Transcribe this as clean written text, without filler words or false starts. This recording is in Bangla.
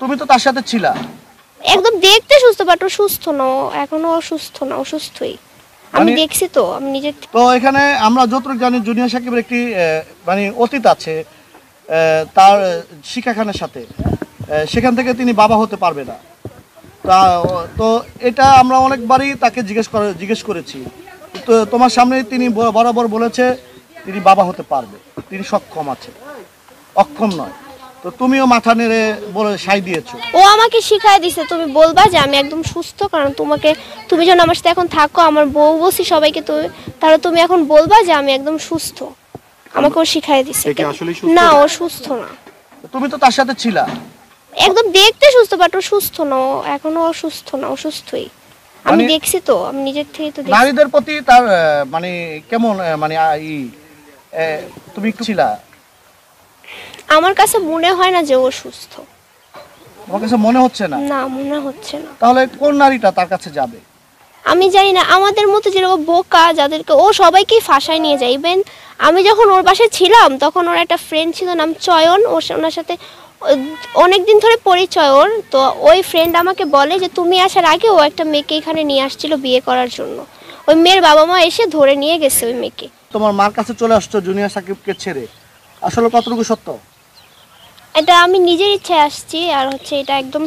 তুমি তো তার সাথে ছিলা। একদম দেখতে সুস্থ, বাট ও সুস্থ না, এখনো অসুস্থ না, অসুস্থই। আমি দেখছি তো, আমি নিজে। তো এখানে আমরা যতটুকু জানি জুনিয়র সাকিবের একটি মানে অতীত আছে তার শিখা খানের সাথে, সেখান থেকে তিনি বাবা হতে পারবে না। তা তো এটা আমরা অনেকবারই তাকে জিজ্ঞেস করেছি, তো তোমার সামনে তিনি বরাবর বলেছে তিনি বাবা হতে পারবে, তিনি সক্ষম আছে, অক্ষম নয়। তো তুমিও মাথা নেড়ে বলে সাই দিয়েছো। ও আমাকে শিখাই দিছে, তুমি বলবা যে আমি একদম সুস্থ, কারণ তুমি যখন আমার সাথে এখন থাকো, আমার বউ বলছি সবাইকে, তাহলে তুমি এখন বলবা যে আমি একদম সুস্থ। আমাকে ও শিখাই দিছে। না, ও সুস্থ না। তুমি তো তার সাথে ছিলা। একদম দেখতে সুস্থ, বাট ও সুস্থ না, এখনো অসুস্থ না, অসুস্থই। আমি দেখছি তো, আমি নিজের থেকে তো দেখছি। নারীদের প্রতি তার মানে কেমন মানে তুমি একটু ছিলা। আমার কাছে মনে হয় না যে ও সুস্থ। তোমার কাছে মনে হচ্ছে না? না, মনে হচ্ছে না। তাহলে কোন নারীটা তার কাছে যাবে? আমি জানি না, আমাদের মতো যেরকম বোকা যাদেরকে ও সবাইকেই ফাঁসায় নিয়ে যায়। ইভেন আমি যখন ওর বাসায় ছিলাম তখন ওর একটা ফ্রেন্ড ছিল, নাম চয়ন, ওনার সাথে অনেকদিন ধরে পরিচয় ওর। তো ওই ফ্রেন্ড আমাকে বলে যে তুমি আসার আগে ও একটা মেয়েকে এখানে নিয়ে আসছিল বিয়ে করার জন্য। ওই মেয়ের বাবা মা এসে ধরে নিয়ে গেছে ওই মেয়েকে। তোমার মার কাছে চলে আসছো জুনিয়র সাকিবকে ছেড়ে, আসলে কতটুকু সত্য? এটা আমি নিজের ইচ্ছায় আসছি, আর হচ্ছে এটা একদম